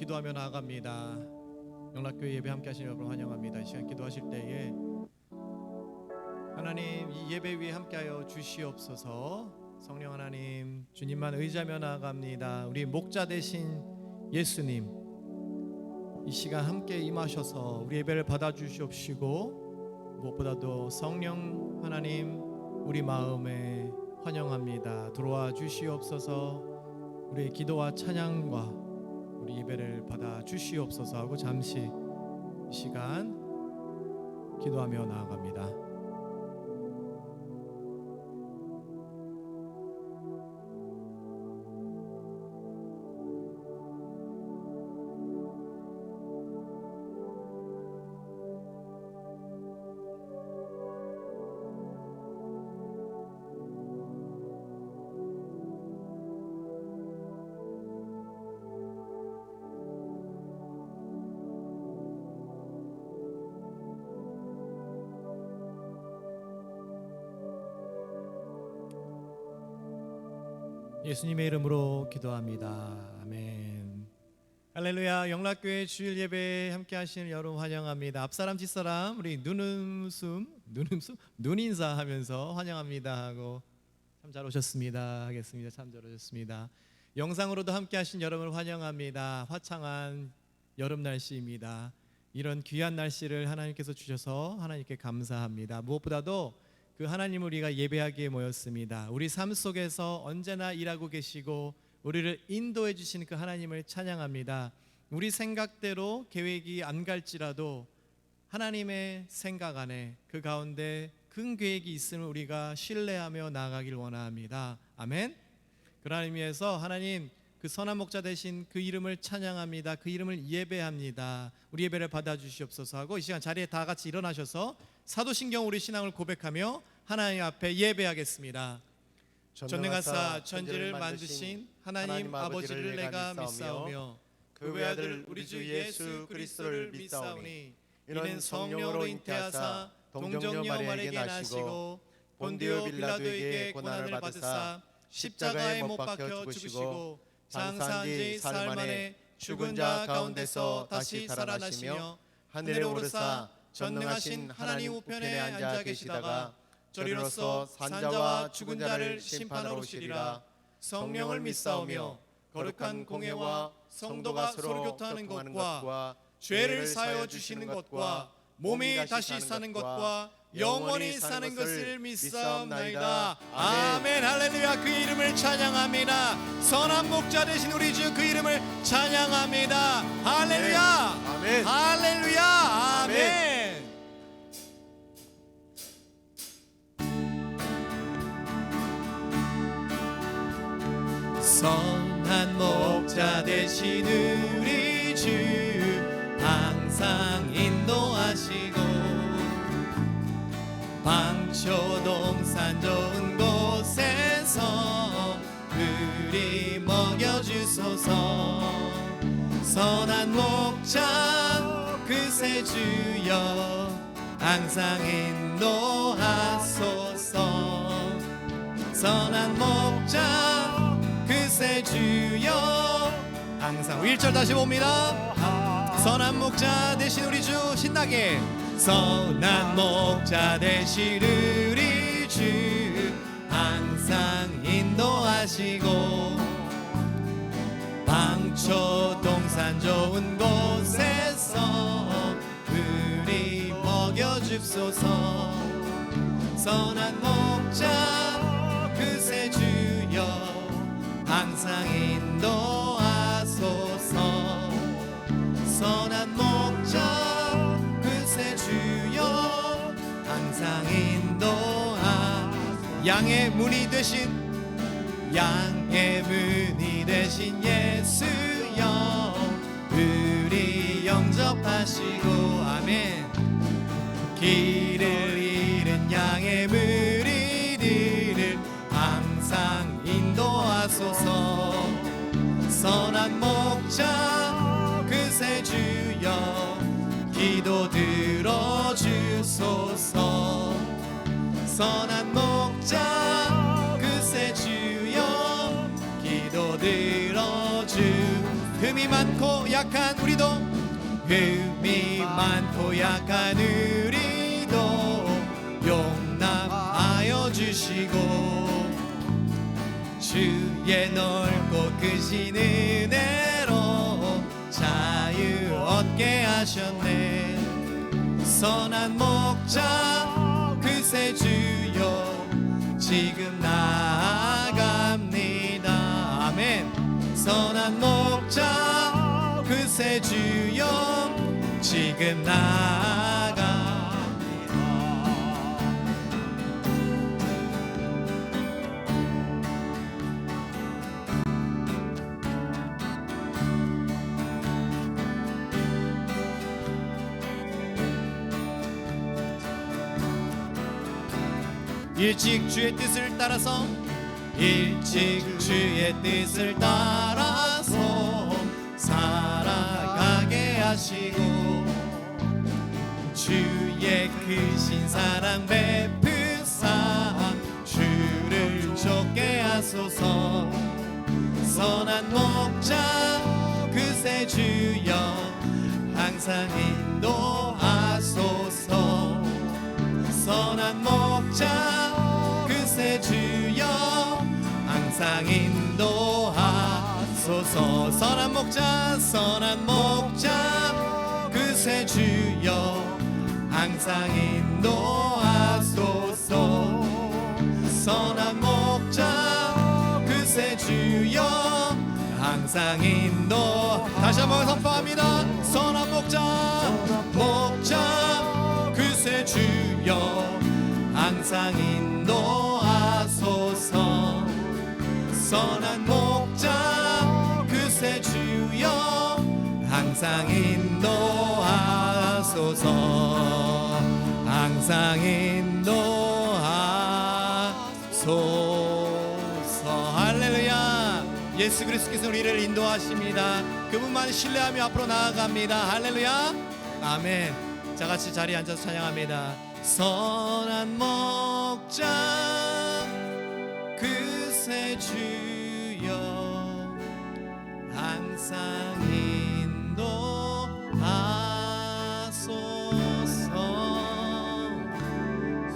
기도하며 나아갑니다. 영락교회 예배 함께 하시는 여러분 환영합니다. 이 시간 기도하실 때에 하나님 이 예배 위에 함께하여 주시옵소서. 성령 하나님 주님만 의지하며 나아갑니다. 우리 목자 되신 예수님 이 시간 함께 임하셔서 우리 예배를 받아주시옵시고 무엇보다도 성령 하나님 우리 마음에 환영합니다. 들어와 주시옵소서. 우리의 기도와 찬양과 우리 예배를 받아 주시옵소서 하고 잠시 이 시간 기도하며 나아갑니다. 예수님의 이름으로 기도합니다. 아멘. 할렐루야. 영락교회 주일 예배 함께 하시는 여러분 환영합니다. 앞사람 뒷사람 우리 눈인사 하면서 환영합니다 하고 참 잘 오셨습니다 하겠습니다. 참 잘 오셨습니다. 영상으로도 함께 하신 여러분을 환영합니다. 화창한 여름 날씨입니다. 이런 귀한 날씨를 하나님께서 주셔서 하나님께 감사합니다. 무엇보다도 그 하나님을 우리가 예배하기에 모였습니다. 우리 삶 속에서 언제나 일하고 계시고 우리를 인도해 주시는 그 하나님을 찬양합니다. 우리 생각대로 계획이 안 갈지라도 하나님의 생각 안에 그 가운데 큰 계획이 있음을 우리가 신뢰하며 나아가길 원합니다. 아멘. 그런 의미에서 하나님 그 선한 목자 되신 그 이름을 찬양합니다. 그 이름을 예배합니다. 우리 예배를 받아주시옵소서 하고 이 시간 자리에 다 같이 일어나셔서 사도신경 우리 신앙을 고백하며 하나님 앞에 예배하겠습니다. 전능하사 천지를 만드신 하나님 아버지를 내가 믿사오며 그 외아들 우리 주 예수 그리스도를 믿사오니 이는 성령으로 잉태하사 동정녀 마리아에게 나시고 본디오 빌라도에게 고난을 받으사 십자가에 못 박혀 죽으시고 장사한 지 사흘 만에 죽은 자 가운데서 다시 살아나시며 하늘에 오르사 전능하신 하나님 우편에 앉아 계시다가 저리로서 산자와 죽은 자를 심판하러 오시리라. 성령을 믿사오며 거룩한 공회와 성도가 서로 교통하는 것과 죄를 사하여 주시는 것과 몸이 다시 사는 것과 영원히 사는 것을 믿사옵나이다. 아멘. 할렐루야. 그 이름을 찬양합니다. 선한 목자 되신 우리 주 그 이름을 찬양합니다. 할렐루야. 아멘. 할렐루야. 아멘. 선한 목자 되신 우리 주 항상 인도하시고 방초동산 좋은 곳에서 우리 먹여주소서. 선한 목자 그새 주여 항상 인도하소서. 선한 목자 그새 주여 항상 1절 다시 봅니다. 선한 목자 되신 우리 주 신나게 선한 목자 되신 우리 주 항상 인도하시고 방초동산 좋은 곳에서 우리 먹여줍소서. 선한 목자 그새 주여 항상 인도하소서. 선한 목자 그새 주여 항상 인도하. 양의 문이 되신 예수여 우리 영접하시고 아멘. 길을 잃은 양의 무리들을 항상 인도하소서. 선한 목자 그새 주여 기도 들어주소서. 선한 목자 그새 주여 기도 들어주 흠이 많고 약한 우리도 흠이 많고 약한 우리도 용납하여 주시고 주의 넓고 크신 은혜로 자유 얻게 하셨네. 선한 목자 그새 주여 지금 나아갑니다. 아멘. 선한 목자 그새 주여 지금 나아갑니다. 일찍 주의 뜻을 따라서 일찍 주의 뜻을 따라서 살아가게 하시고 주의 크신 사랑 베푸사 주를 쫓게 하소서. 선한 목자 그새 주여 항상 인도하소서. 선한 목자 그새 주여 항상 인도하소서. 선한 목자 그새 주여 항상 인도하소서. 선한 목자 그새 주여 항상 인도. 다시 한번 선포합니다. 선한 목자 그새 주여 항상 인도하소서. 선한 목자 그새 주여 항상 인도하소서. 항상 인도하소서. 할렐루야. 예수 그리스도께서 우리를 인도하십니다. 그분만 신뢰하며 앞으로 나아갑니다. 할렐루야. 아멘. 자, 같이 자리에 앉아서 찬양합니다. 선한 목자 그새 주여 항상 인도하소서.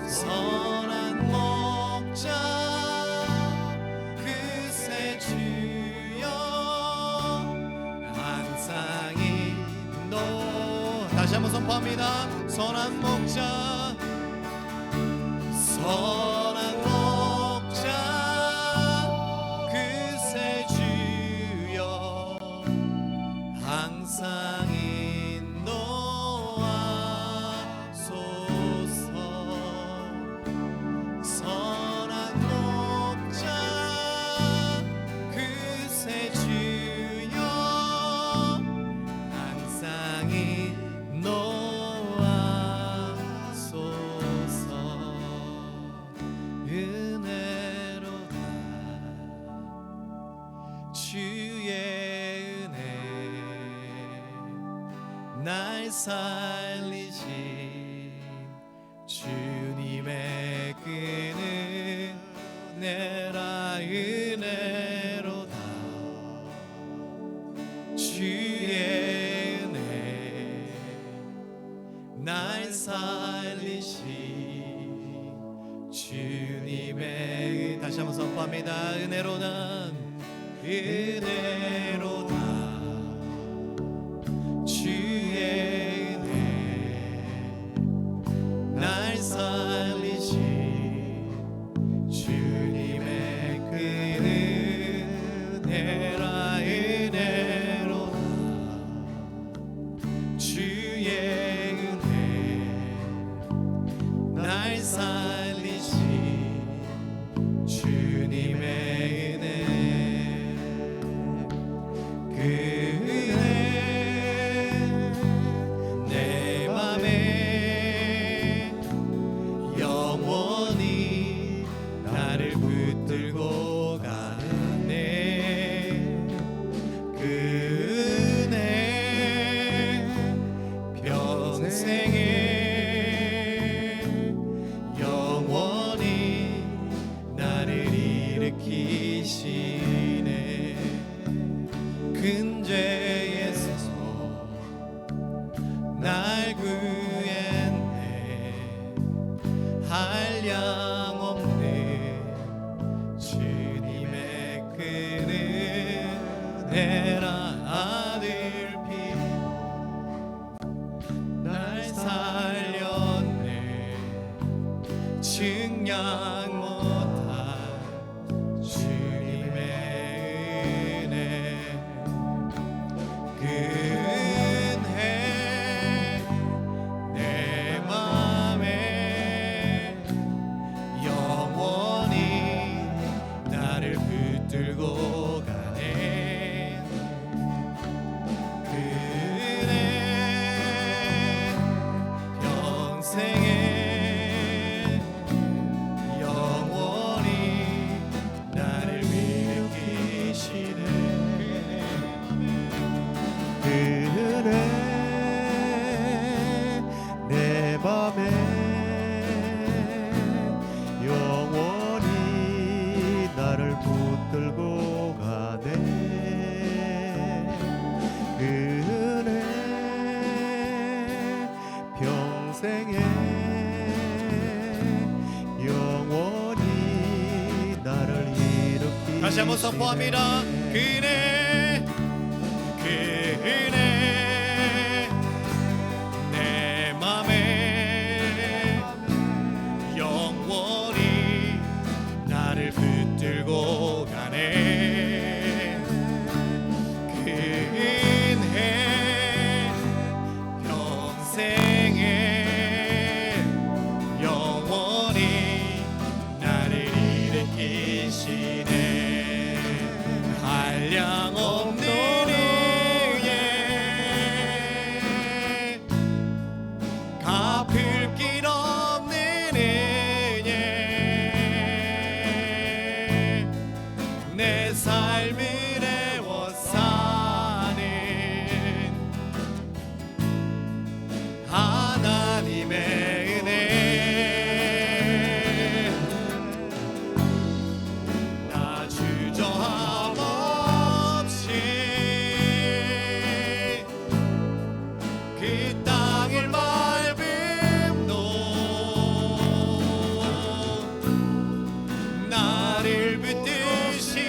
선한 목자 그새 주여 항상 인도. 다시 한번 선포합니다. 선한 목자 선한 목자 그새 주여 항상 인도하소서. 선한 목자 그새 주여 항상 인도하소서. 은혜로다 주의 은혜 날 살리신 주님의 그 은혜라. 은혜로다 주의 은혜 날 살리신 주님의. 다시 한번 선포합니다. 은혜로다 은혜로다 주의 은혜 날 살리신 주님의 그 은혜라. 은혜로다 주의 은혜 날 살리신 주님의 은혜. 그 은혜 내 맘에 영원히 나를 붙들고 가네. 그 은혜 평생에 영원히 나를 일으키시네. 그 큰 죄에서 날 구했네. 한량 없는 주님의 큰 은혜라. 아들 피로 날 살렸네. 증량 못할 주님의 은혜. 그 은혜 내 맘에 영원히 나를 붙들고 가네. 그 은혜 평생에 영원히 나를 일으키시네. 그 은혜 내 맘에 영원히 나를 붙들고 가네. 그 은혜 평생에 영원히 나를 일으키시네. 다시 한번 선포합니다. 그 은혜, 그 은혜 내 맘에 영원히 나를 붙들고 가네. 그 은혜 평생에 영원히 나를 일으키시네. 한량 없는 은혜, 갚을 길 없는 은혜, 내 삶을 애워싸는 하나님의 은혜. 나 주저함 없이 그 땅을 밟음도 나를 붙드시네.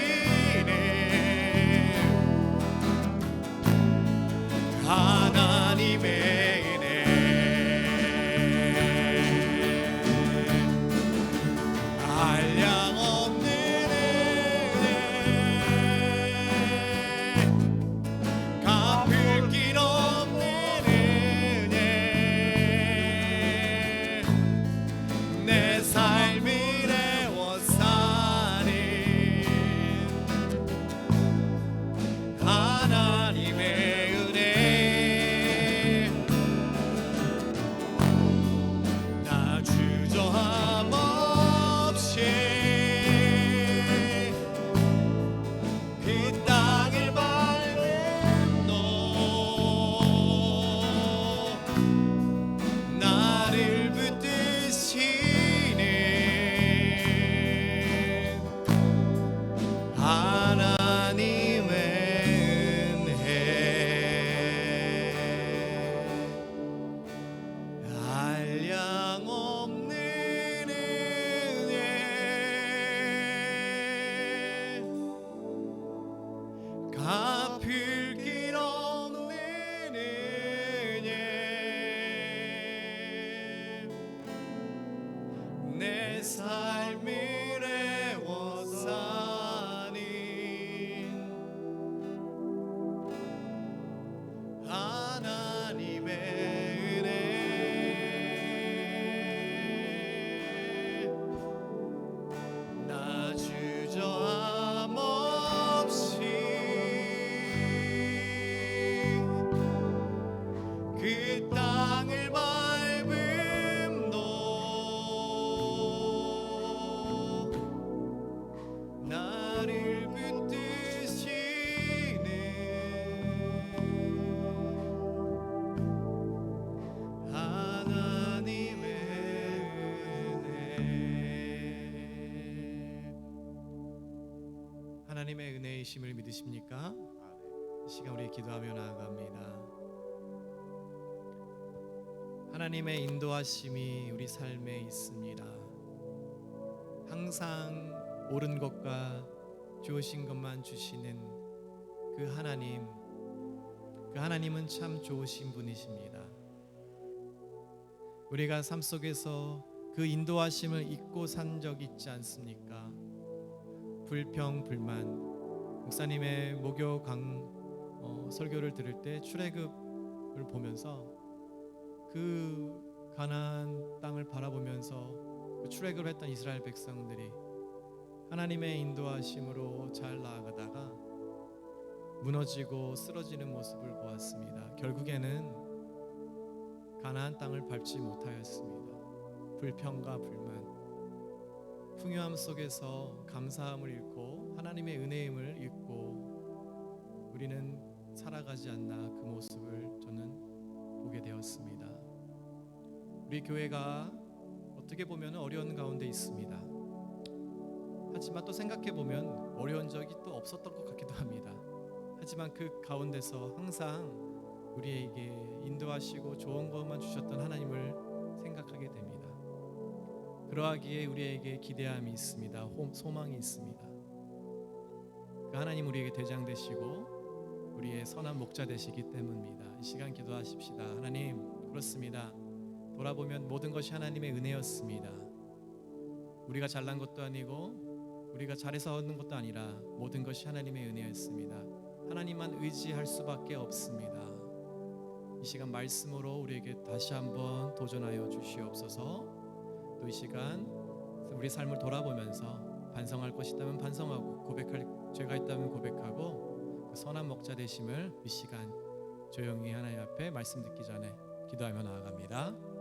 하나님의 은혜. 한량 없는 은혜, 갚을 길 없는 은혜, 내 삶을 애워싸는 하나님의 은혜. 나 주저함 없이 그 땅을 밟음도 나를 붙드시는 하나님의 은혜. 한량 없는 은혜, 갚을 길 없는 은혜, 내 삶을 애워싸는 하나님의 은혜. 나 주저함 없이 그 땅을 밟음도 나를 붙드시는 하나님의 은혜. 하나님의 은혜이심을 믿으십니까? 이 시간 우리 기도하며 나아갑니다. 하나님의 인도하심이 우리 삶에 있습니다. 항상 옳은 것과 좋으신 것만 주시는 그 하나님은 참 좋으신 분이십니다. 우리가 삶 속에서 그 인도하심을 잊고 산 적 있지 않습니까? 불평, 불만. 목사님의 목요 설교를 들을 때 출애굽을 보면서 그 가나안 땅을 바라보면서 그 출애굽을 했던 이스라엘 백성들이 하나님의 인도하심으로 잘 나아가다가 무너지고 쓰러지는 모습을 보았습니다. 결국에는 가나안 땅을 밟지 못하였습니다. 불평과 불만, 풍요함 속에서 감사함을 잃고 하나님의 은혜임을 잊고 우리는 살아가지 않나 그 모습을 저는 보게 되었습니다. 우리 교회가 어떻게 보면 어려운 가운데 있습니다. 하지만 또 생각해 보면 어려운 적이 또 없었던 것 같기도 합니다. 하지만 그 가운데서 항상 우리에게 인도하시고 좋은 것만 주셨던 하나님을 생각하게 됩니다. 그러하기에 우리에게 기대함이 있습니다. 소망이 있습니다. 그 하나님 우리에게 대장 되시고 우리의 선한 목자 되시기 때문입니다. 이 시간 기도하십시다. 하나님, 그렇습니다. 돌아보면 모든 것이 하나님의 은혜였습니다. 우리가 잘난 것도 아니고 우리가 잘해서 얻는 것도 아니라 모든 것이 하나님의 은혜였습니다. 하나님만 의지할 수밖에 없습니다. 이 시간 말씀으로 우리에게 다시 한번 도전하여 주시옵소서. 또 이 시간 우리 삶을 돌아보면서 반성할 것이 있다면 반성하고 고백할 죄가 있다면 고백하고 그 선한 목자 되심을 이 시간 조용히 하나님 앞에 말씀 듣기 전에 기도하며 나아갑니다.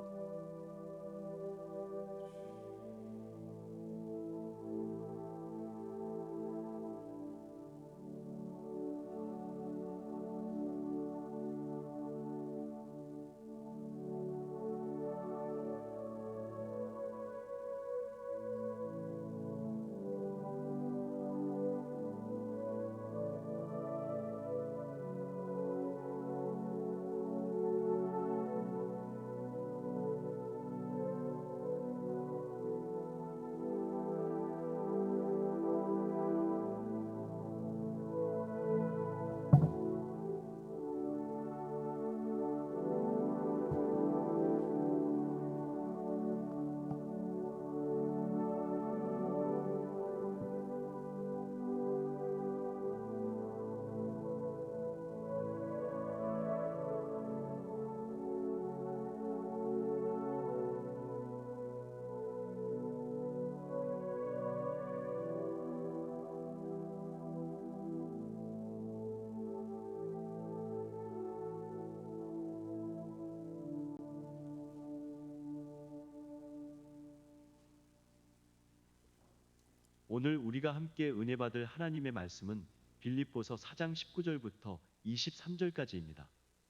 오늘 우리가 함께 은혜 받을 하나님의 말씀은 빌립보서 4장 19절부터 23절까지입니다.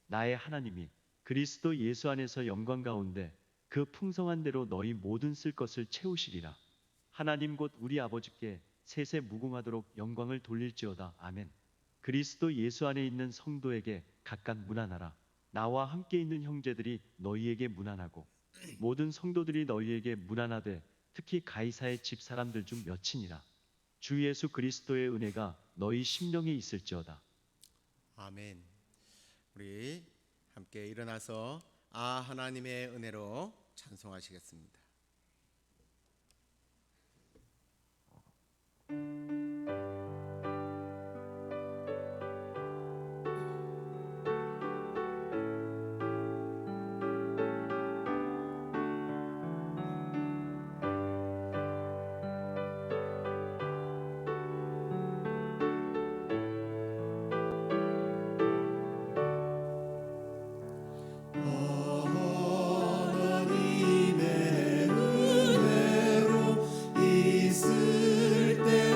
나의 하나님이 그리스도 예수 안에서 영광 가운데 그 풍성한 대로 너희 모든 쓸 것을 채우시리라. 하나님 곧 우리 아버지께 세세 무궁하도록 영광을 돌릴지어다. 아멘. 그리스도 예수 안에 있는 성도에게 각각 문안하라. 나와 함께 있는 형제들이 너희에게 문안하고 모든 성도들이 너희에게 문안하되 특히 가이사의 집 사람들 중 몇이니라. 주 예수 그리스도의 은혜가 너희 심령에 있을지어다. 아멘. 우리 함께 일어나서 하나님의 은혜로 찬송하시겠습니다. 하나님의 은혜로 있을 때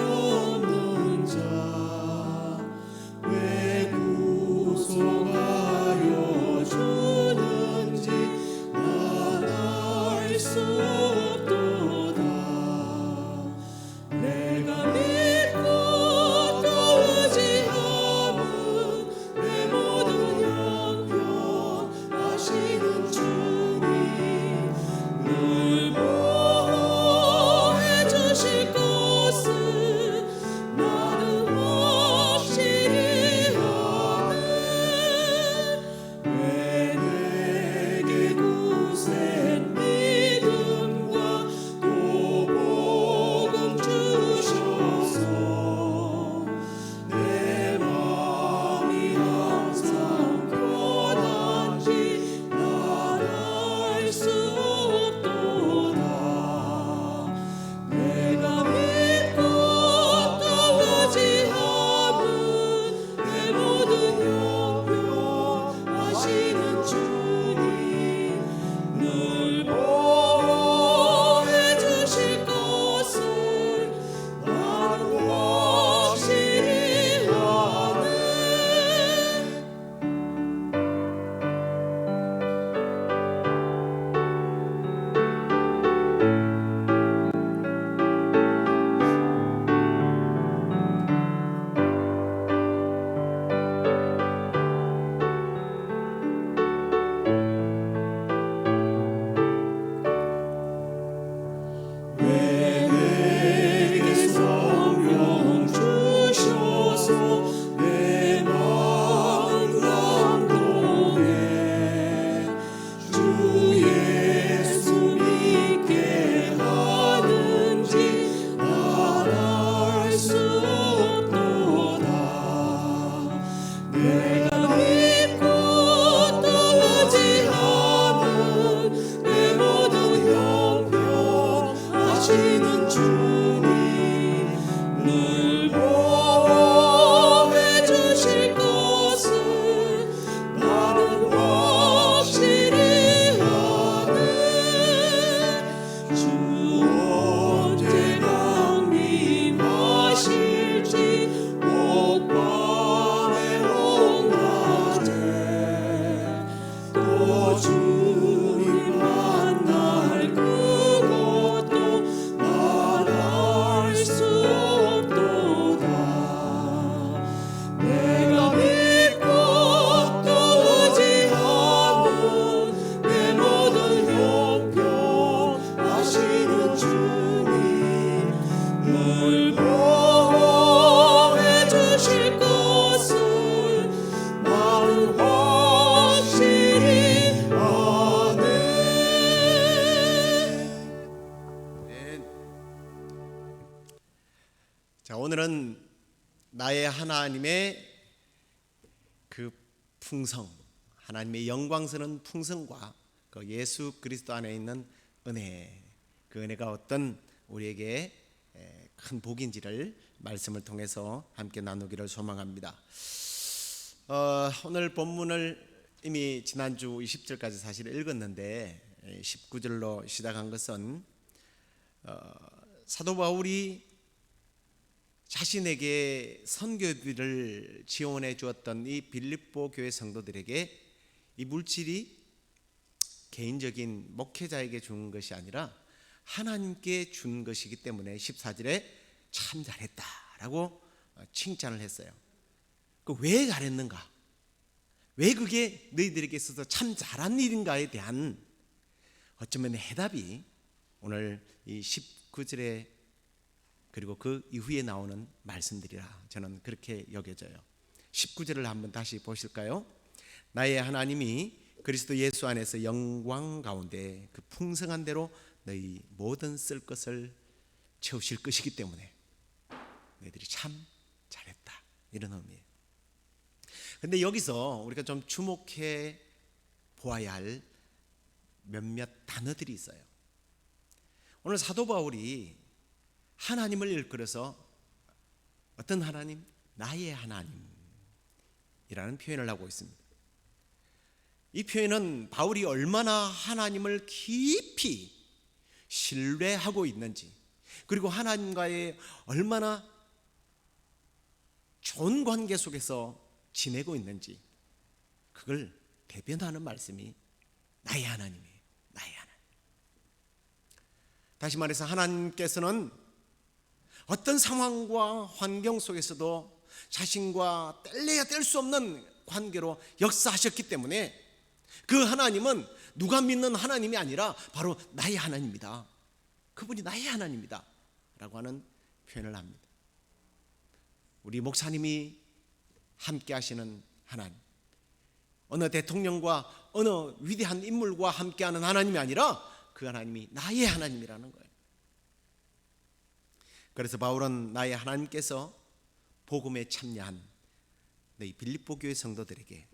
내가 믿고 또 의지하는 내 모든 형편하시는 주님 늘 보호해 주실 것을 나는 확실히 아네. 주 언제 강림하실지 옥밤에 온낮에 또 주님 만날 그것도 말할 수 없도다. 내가 믿고 또 의지하는 내 모든 형편하시는 주님 늘 보호해 주실 것을 나는 확실히 아네. 네. 자, 오늘은 나의 하나님의 그 풍성, 하나님의 영광스러운 풍성과 그 예수 그리스도 안에 있는 은혜, 그 은혜가 어떤 우리에게 큰 복인지를 말씀을 통해서 함께 나누기를 소망합니다. 오늘 본문을 이미 지난주 20절까지 사실 읽었는데 19절로 시작한 것은 사도 바울이 자신에게 선교비를 지원해 주었던 이 빌립보 교회 성도들에게 이 물질이 개인적인 목회자에게 준 것이 아니라 하나님께 준 것이기 때문에 14절에 참 잘했다라고 칭찬을 했어요. 그 왜 잘했는가? 왜 그게 너희들에게 있어서 참 잘한 일인가에 대한 어쩌면 해답이 오늘 이 19절에 그리고 그 이후에 나오는 말씀들이라 저는 그렇게 여겨져요. 19절을 한번 다시 보실까요? 나의 하나님이 그리스도 예수 안에서 영광 가운데 그 풍성한 대로 너희 모든 쓸 것을 채우실 것이기 때문에 너희들이 참 잘했다, 이런 의미예요. 근데 여기서 우리가 좀 주목해 보아야 할 몇몇 단어들이 있어요. 오늘 사도 바울이 하나님을 일컬어서 어떤 하나님? 나의 하나님이라는 표현을 하고 있습니다. 이 표현은 바울이 얼마나 하나님을 깊이 신뢰하고 있는지, 그리고 하나님과의 얼마나 좋은 관계 속에서 지내고 있는지, 그걸 대변하는 말씀이 나의 하나님이에요. 나의 하나님. 다시 말해서 하나님께서는 어떤 상황과 환경 속에서도 자신과 뗄래야 뗄 수 없는 관계로 역사하셨기 때문에 그 하나님은 누가 믿는 하나님이 아니라 바로 나의 하나님이다. 그분이 나의 하나님이다 라고 하는 표현을 합니다. 우리 목사님이 함께 하시는 하나님, 어느 대통령과 어느 위대한 인물과 함께하는 하나님이 아니라 그 하나님이 나의 하나님이라는 거예요. 그래서 바울은 나의 하나님께서 복음에 참여한 너희 빌립보 교회 성도들에게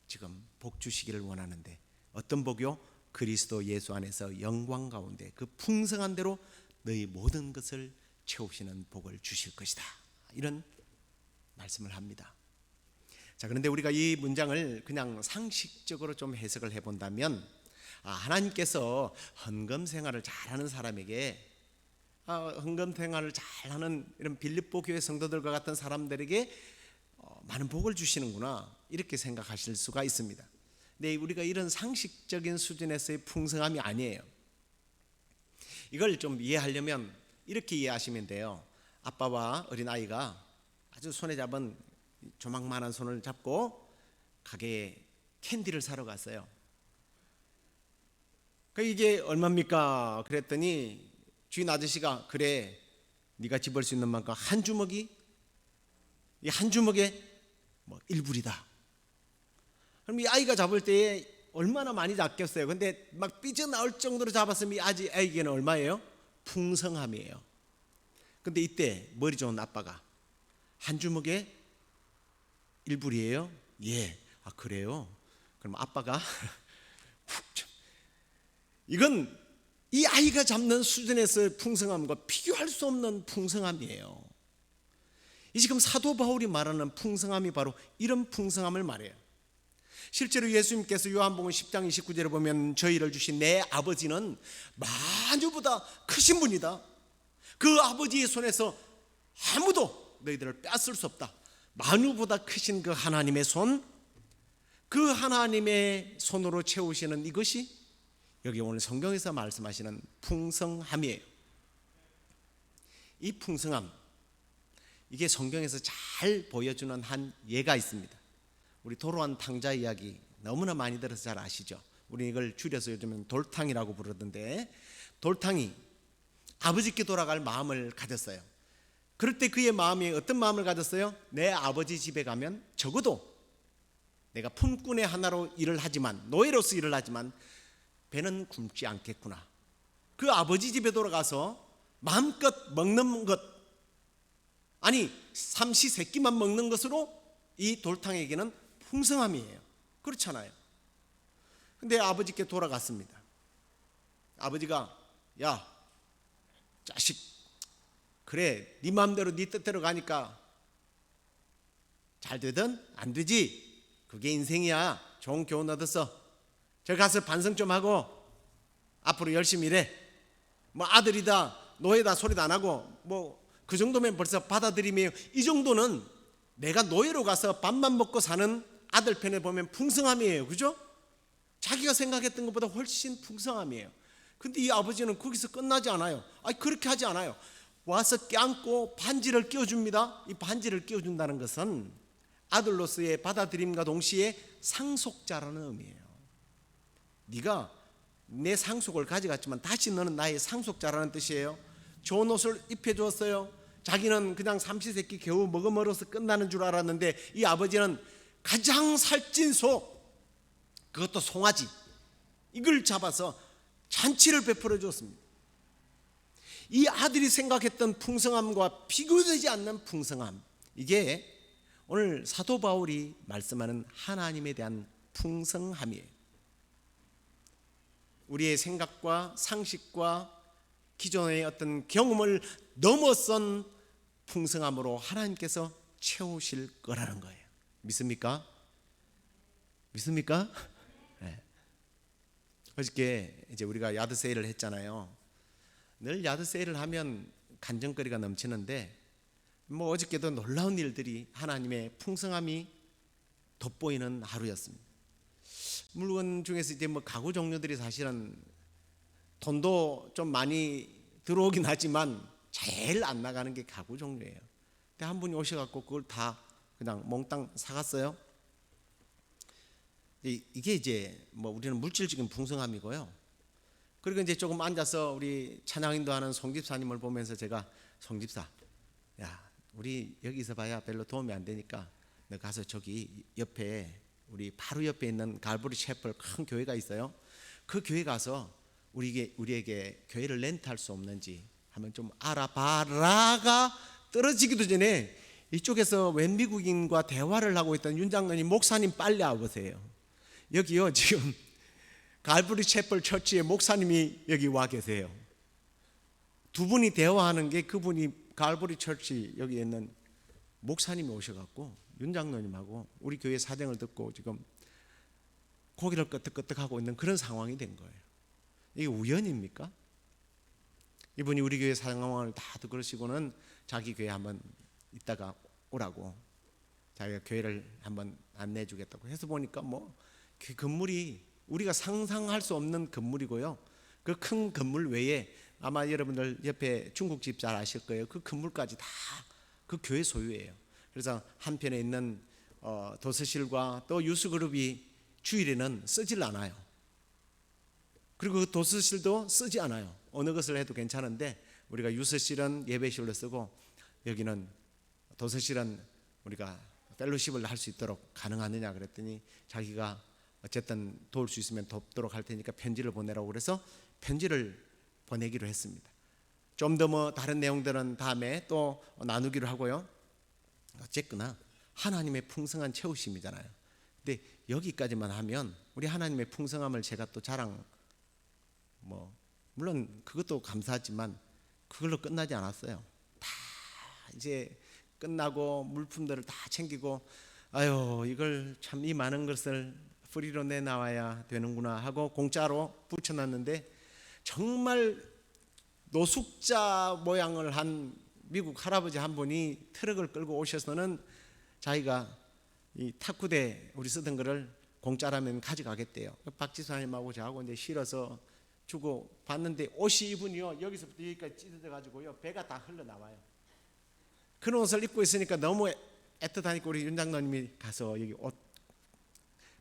지금 복 주시기를 원하는데, 어떤 복이요? 그리스도 예수 안에서 영광 가운데 그 풍성한 대로 너희 모든 것을 채우시는 복을 주실 것이다, 이런 말씀을 합니다. 자, 그런데 우리가 이 문장을 그냥 상식적으로 좀 해석을 해본다면, 하나님께서 헌금 생활을 잘하는 사람에게, 헌금 생활을 잘하는 이런 빌립보 교회 성도들과 같은 사람들에게 많은 복을 주시는구나, 이렇게 생각하실 수가 있습니다. 근데 우리가 이런 상식적인 수준에서의 풍성함이 아니에요. 이걸 좀 이해하려면 이렇게 이해하시면 돼요. 아빠와 어린아이가 아주 손에 잡은 조망만한 손을 잡고 가게에 캔디를 사러 갔어요. 이게 얼마입니까? 그랬더니 주인 아저씨가, 그래, 네가 집을 수 있는 만큼 한 주먹이, 이 한 주먹에 뭐 1불이다. 그럼 이 아이가 잡을 때에 얼마나 많이 잡겠어요? 근데 막 삐져나올 정도로 잡았으면 이 아이에게는 얼마예요? 풍성함이에요. 근데 이때 머리 좋은 아빠가 한 주먹에 1불이에요? 예. 아, 그래요? 그럼 아빠가 이건 이 아이가 잡는 수준에서의 풍성함과 비교할 수 없는 풍성함이에요. 이 지금 사도 바울이 말하는 풍성함이 바로 이런 풍성함을 말해요. 실제로 예수님께서 요한복음 10장 29절에 보면 저희를 주신 내 아버지는 만유보다 크신 분이다. 그 아버지의 손에서 아무도 너희들을 빼앗을 수 없다. 만유보다 크신 그 하나님의 손, 그 하나님의 손으로 채우시는 이것이 여기 오늘 성경에서 말씀하시는 풍성함이에요. 이 풍성함, 이게 성경에서 잘 보여주는 한 예가 있습니다. 우리 도로한 탕자 이야기 너무나 많이 들어서 잘 아시죠? 우리 이걸 줄여서 요즘은 돌탕이라고 부르던데, 돌탕이 아버지께 돌아갈 마음을 가졌어요. 그럴 때 그의 마음이 어떤 마음을 가졌어요? 내 아버지 집에 가면 적어도 내가 품꾼의 하나로 일을 하지만, 노예로서 일을 하지만 배는 굶지 않겠구나. 그 아버지 집에 돌아가서 마음껏 먹는 것, 아니 삼시세끼만 먹는 것으로 이 돌탕에게는 풍성함이에요. 그렇잖아요. 근데 아버지께 돌아갔습니다. 아버지가 야 자식, 그래 네 마음대로 네 뜻대로 가니까 잘 되든 안 되지, 그게 인생이야. 좋은 교훈 얻었어. 저 가서 반성 좀 하고 앞으로 열심히 일해. 뭐 아들이다 노예다 소리도 안 하고 뭐 그 정도면 벌써 받아들이며, 이 정도는 내가 노예로 가서 밥만 먹고 사는 아들 편에 보면 풍성함이에요. 그죠? 자기가 생각했던 것보다 훨씬 풍성함이에요. 근데 이 아버지는 거기서 끝나지 않아요. 아니 그렇게 하지 않아요. 와서 껴안고 반지를 끼워줍니다. 이 반지를 끼워준다는 것은 아들로서의 받아들임과 동시에 상속자라는 의미예요. 네가 내 상속을 가져갔지만 다시 너는 나의 상속자라는 뜻이에요. 좋은 옷을 입혀주었어요. 자기는 그냥 삼시세끼 겨우 먹어먹어서 끝나는 줄 알았는데 이 아버지는 가장 살찐 소, 그것도 송아지, 이걸 잡아서 잔치를 베풀어 주었습니다. 이 아들이 생각했던 풍성함과 비교되지 않는 풍성함, 이게 오늘 사도 바울이 말씀하는 하나님에 대한 풍성함이에요. 우리의 생각과 상식과 기존의 어떤 경험을 넘어선 풍성함으로 하나님께서 채우실 거라는 거예요. 믿습니까? 믿습니까? 네. 어저께 이제 우리가 야드 세일을 했잖아요. 늘 야드 세일을 하면 간증거리가 넘치는데, 뭐 어저께도 놀라운 일들이, 하나님의 풍성함이 돋보이는 하루였습니다. 물건 중에서 이제 뭐 가구 종류들이 사실은 돈도 좀 많이 들어오긴 하지만 제일 안 나가는 게 가구 종류예요. 근데 한 분이 오셔갖고 그걸 다 그냥 몽땅 사갔어요. 이게 이제 뭐 우리는 물질적인 풍성함이고요. 그리고 이제 조금 앉아서 우리 찬양인도 하는 송집사님을 보면서 제가, 송집사, 야 우리 여기서 봐야 별로 도움이 안 되니까 너 가서 저기 옆에, 우리 바로 옆에 있는 갈보리 셰플 큰 교회가 있어요. 그 교회 가서 우리에게 교회를 렌트할 수 없는지 한번 좀 알아봐라가 떨어지기도 전에 이쪽에서 웬 미국인과 대화를 하고 있던 윤 장로님, 목사님 빨리 와보세요. 여기요 지금 갈보리 셰플 처치의 목사님이 여기 와 계세요. 두 분이 대화하는 게, 그분이 갈보리 처치 여기 있는 목사님이 오셔갖고 윤 장로님하고 우리 교회 사정을 듣고 지금 고개를 끄덕끄덕하고 있는 그런 상황이 된 거예요. 이게 우연입니까? 이분이 우리 교회 상황을 다 듣고 그러시고는 자기 교회 한번 이따가 오라고, 자기가 교회를 한번 안내해 주겠다고 해서 보니까 뭐 그 건물이 우리가 상상할 수 없는 건물이고요. 그 큰 건물 외에 아마 여러분들 옆에 중국집 잘 아실 거예요. 그 건물까지 다 그 교회 소유예요. 그래서 한편에 있는 도서실과 또 유수그룹이 주일에는 쓰질 않아요. 그리고 그 도서실도 쓰지 않아요. 어느 것을 해도 괜찮은데 우리가 유서실은 예배실로 쓰고 여기는 도서실은 우리가 펠로십을 할 수 있도록 가능하느냐 그랬더니 자기가 어쨌든 도울 수 있으면 돕도록 할 테니까 편지를 보내라고 그래서 편지를 보내기로 했습니다. 좀 더 뭐 다른 내용들은 다음에 또 나누기로 하고요. 어쨌거나 하나님의 풍성한 채우심이잖아요. 근데 여기까지만 하면 우리 하나님의 풍성함을 제가 또 물론 그것도 감사하지만 그걸로 끝나지 않았어요. 다 이제 끝나고 물품들을 다 챙기고 아유 이걸 참 이 많은 것을 프리로 내놔야 되는구나 하고 공짜로 붙여놨는데 정말 노숙자 모양을 한 미국 할아버지 한 분이 트럭을 끌고 오셔서는 자기가 이 탁구대 우리 쓰던 거를 공짜라면 가져가겠대요. 박지사님하고 저하고 이제 실어서 주고 봤는데 옷이 이분이요 여기서부터 여기까지 찢어져 가지고요 배가 다 흘러나와요. 그런 옷을 입고 있으니까 너무 애틋하니까 우리 윤 장로님이 가서 여기 옷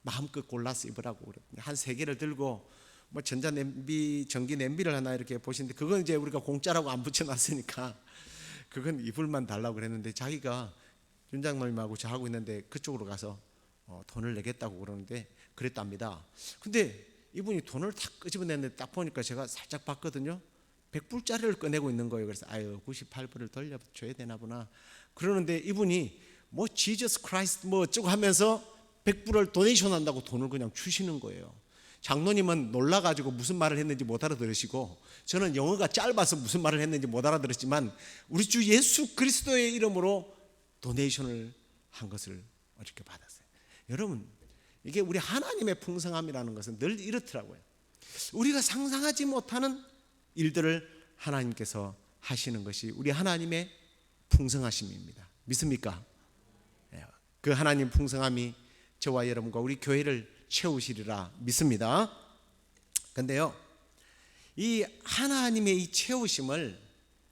마음껏 골라서 입으라고 그랬더니 한 3개를 들고 뭐 전자냄비 전기 냄비를 하나 이렇게 보시는데 그건 이제 우리가 공짜라고 안 붙여놨으니까 그건 이불만 달라고 그랬는데 자기가 윤 장로님하고 저하고 있는데 그쪽으로 가서 돈을 내겠다고 그러는데 그랬답니다. 근데 이분이 돈을 다 끄집어냈는데 딱 보니까 제가 살짝 봤거든요. 100불짜리를 꺼내고 있는 거예요. 그래서 아유 98불을 돌려줘야 되나 보나 그러는데 이분이 뭐 지저스 크라이스트 뭐 어쩌고 하면서 100불을 도네이션 한다고 돈을 그냥 주시는 거예요. 장로님은 놀라가지고 무슨 말을 했는지 못 알아들으시고 저는 영어가 짧아서 무슨 말을 했는지 못 알아들었지만 우리 주 예수 그리스도의 이름으로 도네이션을 한 것을 어저께 받았어요. 여러분 이게 우리 하나님의 풍성함이라는 것은 늘 이렇더라고요. 우리가 상상하지 못하는 일들을 하나님께서 하시는 것이 우리 하나님의 풍성하심입니다. 믿습니까? 그 하나님 풍성함이 저와 여러분과 우리 교회를 채우시리라 믿습니다. 그런데요 이 하나님의 이 채우심을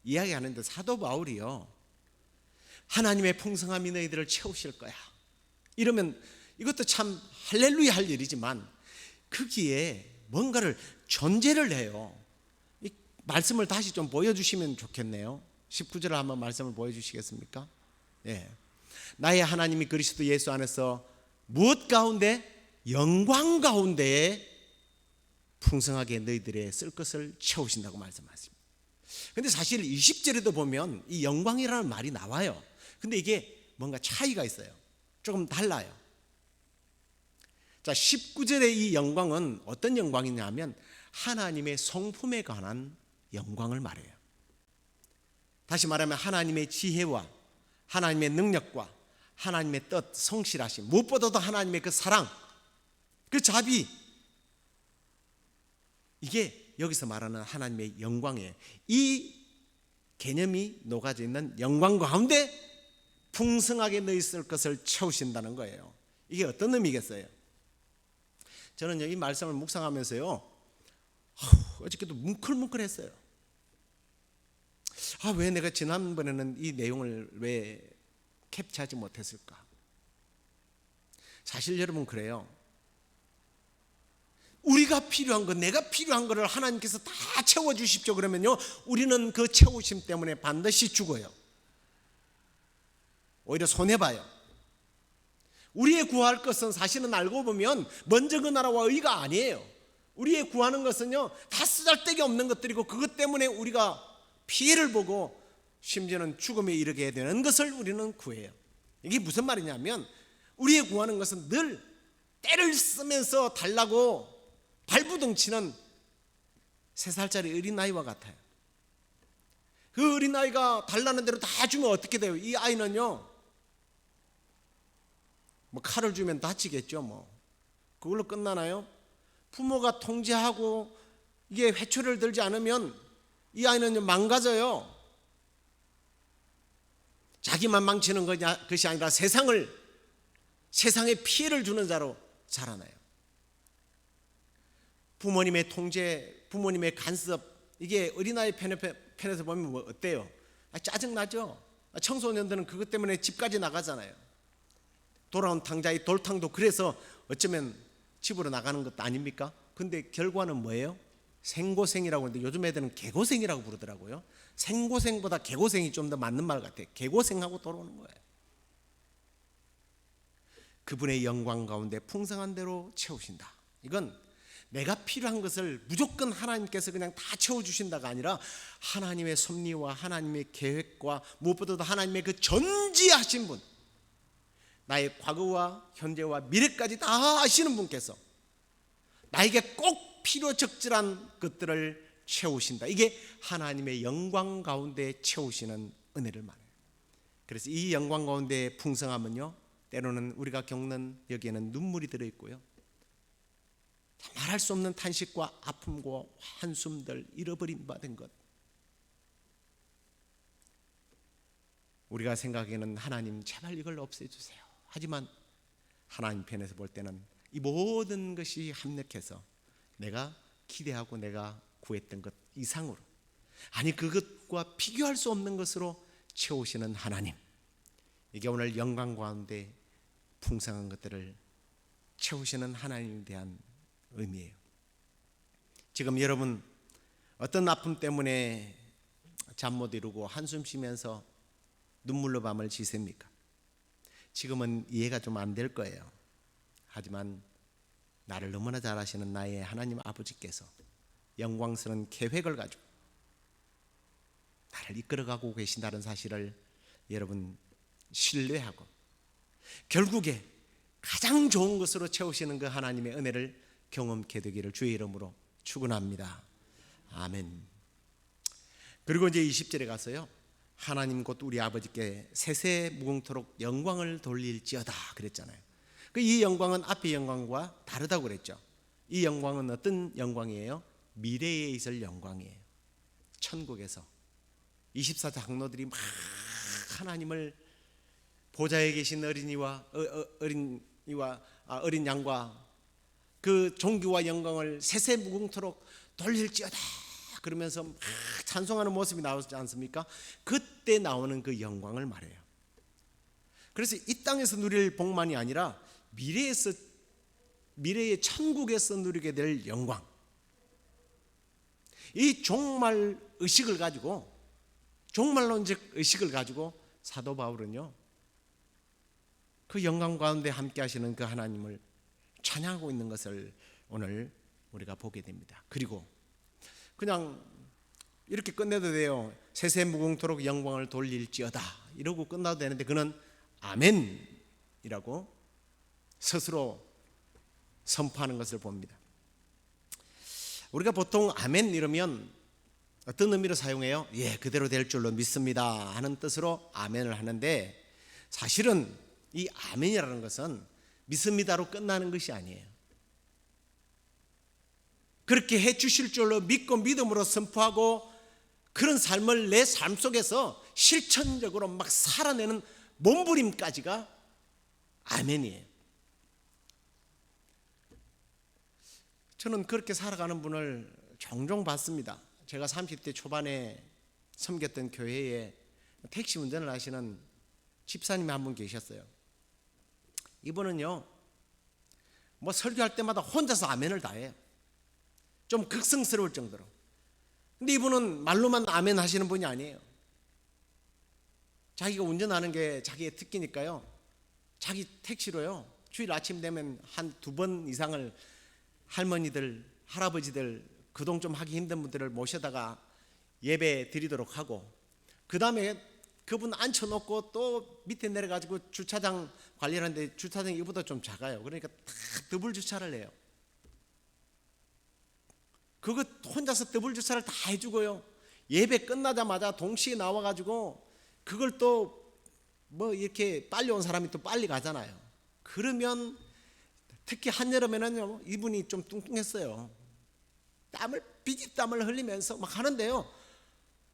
이야기하는데 사도 바울이요 하나님의 풍성함이 너희들을 채우실 거야 이러면 이것도 참 할렐루야 할 일이지만 거기에 뭔가를 전제를 해요. 이 말씀을 다시 좀 보여주시면 좋겠네요. 19절을 한번 말씀을 보여주시겠습니까? 예. 나의 하나님이 그리스도 예수 안에서 무엇 가운데? 영광 가운데에 풍성하게 너희들의 쓸 것을 채우신다고 말씀하십니다. 근데 사실 20절에도 보면 이 영광이라는 말이 나와요. 근데 이게 뭔가 차이가 있어요. 조금 달라요. 자, 19절의 이 영광은 어떤 영광이냐면 하나님의 성품에 관한 영광을 말해요. 다시 말하면 하나님의 지혜와 하나님의 능력과 하나님의 뜻, 성실하심, 무엇보다도 하나님의 그 사랑, 그 자비, 이게 여기서 말하는 하나님의 영광이에요. 이 개념이 녹아져 있는 영광 가운데 풍성하게 너희 쓸 것을 채우신다는 거예요. 이게 어떤 의미겠어요? 저는 이 말씀을 묵상하면서요 어저께도 뭉클뭉클했어요. 왜 내가 지난번에는 이 내용을 왜 캡처하지 못했을까? 사실 여러분 그래요. 우리가 필요한 것, 내가 필요한 것을 하나님께서 다 채워주십시오 그러면요 우리는 그 채우심 때문에 반드시 죽어요. 오히려 손해봐요. 우리의 구할 것은 사실은 알고 보면 먼저 그 나라와 의가 아니에요. 우리의 구하는 것은요 다 쓰잘데기 없는 것들이고 그것 때문에 우리가 피해를 보고 심지어는 죽음에 이르게 되는 것을 우리는 구해요. 이게 무슨 말이냐면 우리의 구하는 것은 늘 때를 쓰면서 달라고 발부둥 치는 3살짜리 어린아이와 같아요. 그 어린아이가 달라는 대로 다 주면 어떻게 돼요? 이 아이는요 뭐 칼을 주면 다치겠죠. 뭐 그걸로 끝나나요? 부모가 통제하고 이게 회초리를 들지 않으면 이 아이는 망가져요. 자기만 망치는 것이 아니라 세상에 피해를 주는 자로 자라나요. 부모님의 통제, 부모님의 간섭, 이게 어린아이 편에서 보면 뭐 어때요? 짜증나죠. 청소년들은 그것 때문에 집까지 나가잖아요. 돌아온 탕자의 돌탕도 그래서 어쩌면 집으로 나가는 것도 아닙니까? 근데 결과는 뭐예요? 생고생이라고 하는데 요즘 애들은 개고생이라고 부르더라고요. 생고생보다 개고생이 좀 더 맞는 말 같아요. 개고생하고 돌아오는 거예요. 그분의 영광 가운데 풍성한 대로 채우신다. 이건 내가 필요한 것을 무조건 하나님께서 그냥 다 채워주신다가 아니라 하나님의 섭리와 하나님의 계획과 무엇보다도 하나님의 그 전지하신 분, 나의 과거와 현재와 미래까지 다 아시는 분께서 나에게 꼭 필요적절한 것들을 채우신다. 이게 하나님의 영광 가운데 채우시는 은혜를 말해요. 그래서 이 영광 가운데 풍성함은요, 때로는 우리가 겪는 여기에는 눈물이 들어있고요, 말할 수 없는 탄식과 아픔과 한숨들, 잃어버림 받은 것, 우리가 생각하기에는 하나님 제발 이걸 없애주세요. 하지만 하나님 편에서 볼 때는 이 모든 것이 합력해서 내가 기대하고 내가 구했던 것 이상으로, 아니 그것과 비교할 수 없는 것으로 채우시는 하나님, 이게 오늘 영광 가운데 풍성한 것들을 채우시는 하나님에 대한 의미예요. 지금 여러분 어떤 아픔 때문에 잠 못 이루고 한숨 쉬면서 눈물로 밤을 지셉니까? 지금은 이해가 좀 안 될 거예요. 하지만 나를 너무나 잘 아시는 나의 하나님 아버지께서 영광스러운 계획을 가지고 나를 이끌어가고 계신다는 사실을 여러분 신뢰하고 결국에 가장 좋은 것으로 채우시는 그 하나님의 은혜를 경험케 되기를 주의 이름으로 축원합니다. 아멘. 그리고 이제 20절에 가서요, 하나님 곧 우리 아버지께 세세 무궁토록 영광을 돌릴지어다 그랬잖아요. 이 영광은 앞의 영광과 다르다고 그랬죠. 이 영광은 어떤 영광이에요? 미래에 있을 영광이에요. 천국에서 24장로들이 막 하나님을 보좌에 계신 어린 양과 그 존귀와 영광을 세세 무궁토록 돌릴지어다 그러면서 막 찬송하는 모습이 나오지 않습니까? 그때 나오는 그 영광을 말해요. 그래서 이 땅에서 누릴 복만이 아니라 미래의 천국에서 누리게 될 영광, 이 종말 의식을 가지고, 종말론적 의식을 가지고 사도 바울은요, 그 영광 가운데 함께 하시는 그 하나님을 찬양하고 있는 것을 오늘 우리가 보게 됩니다. 그리고 그냥 이렇게 끝내도 돼요. 세세 무궁토록 영광을 돌릴지어다 이러고 끝나도 되는데, 그는 아멘이라고 스스로 선포하는 것을 봅니다. 우리가 보통 아멘 이러면 어떤 의미로 사용해요? 예, 그대로 될 줄로 믿습니다 하는 뜻으로 아멘을 하는데, 사실은 이 아멘이라는 것은 믿습니다로 끝나는 것이 아니에요. 그렇게 해 주실 줄로 믿고 믿음으로 선포하고 그런 삶을 내 삶 속에서 실천적으로 막 살아내는 몸부림까지가 아멘이에요. 저는 그렇게 살아가는 분을 종종 봤습니다. 제가 30대 초반에 섬겼던 교회에 택시 운전을 하시는 집사님이 한 분 계셨어요. 이분은요, 뭐 설교할 때마다 혼자서 아멘을 다 해요. 좀 극성스러울 정도로. 근데 이분은 말로만 아멘 하시는 분이 아니에요. 자기가 운전하는 게 자기의 특기니까요, 자기 택시로요, 주일 아침 되면 한 2번 이상을 할머니들, 할아버지들, 그동 좀 하기 힘든 분들을 모셔다가 예배 드리도록 하고, 그 다음에 그분 앉혀놓고 또 밑에 내려가지고 주차장 관리하는데, 주차장이 이보다 좀 작아요. 그러니까 다 더블 주차를 해요. 그거 혼자서 더블 주차를 다 해주고요, 예배 끝나자마자 동시에 나와가지고 그걸 또 뭐 이렇게 빨리 온 사람이 또 빨리 가잖아요. 그러면 특히 한여름에는 이분이 좀 뚱뚱했어요. 비집땀을 흘리면서 막 하는데요,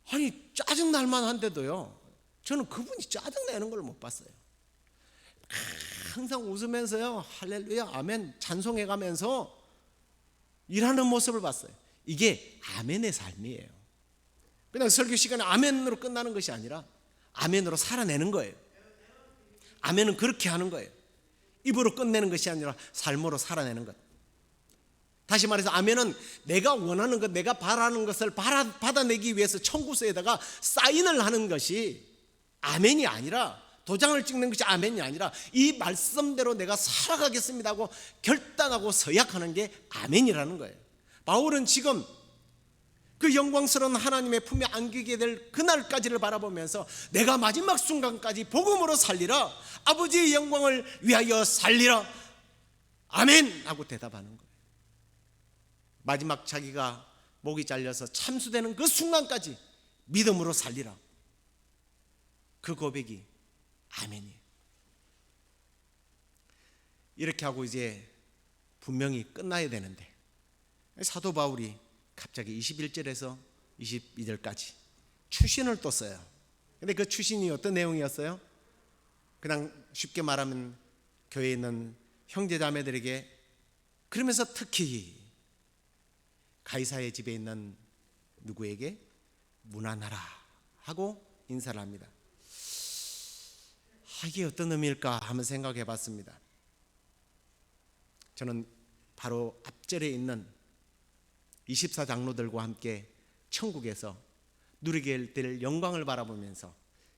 아니 짜증날 만한데도요, 저는 그분이 짜증내는 걸 못 봤어요. 항상 웃으면서요, 할렐루야 아멘 찬송해가면서 일하는 모습을 봤어요. 이게 아멘의 삶이에요. 그냥 설교 시간에 아멘으로 끝나는 것이 아니라 아멘으로 살아내는 거예요. 아멘은 그렇게 하는 거예요. 입으로 끝내는 것이 아니라 삶으로 살아내는 것. 다시 말해서 아멘은 내가 원하는 것, 내가 바라는 것을 받아내기 위해서 청구서에다가 사인을 하는 것이 아멘이 아니라, 도장을 찍는 것이 아멘이 아니라, 이 말씀대로 내가 살아가겠습니다 하고 결단하고 서약하는 게 아멘이라는 거예요. 바울은 지금 그 영광스러운 하나님의 품에 안기게 될 그날까지를 바라보면서 내가 마지막 순간까지 복음으로 살리라, 아버지의 영광을 위하여 살리라, 아멘 하고 대답하는 거예요. 마지막 자기가 목이 잘려서 참수되는 그 순간까지 믿음으로 살리라. 그 고백이 아멘이에요. 이렇게 하고 이제 분명히 끝나야 되는데 사도 바울이 갑자기 21절에서 22절까지 추신을 또 써요. 근데 그 추신이 어떤 내용이었어요? 그냥 쉽게 말하면 교회에 있는 형제자매들에게, 그러면서 특히 가이사의 집에 있는 누구에게 문안하라 하고 인사를 합니다. 이게 어떤 의미일까 한번 생각해 봤습니다. 저는 바로 앞절에 있는 24장로들과 함께 천국에서 누리게 될 영광을 바라보면서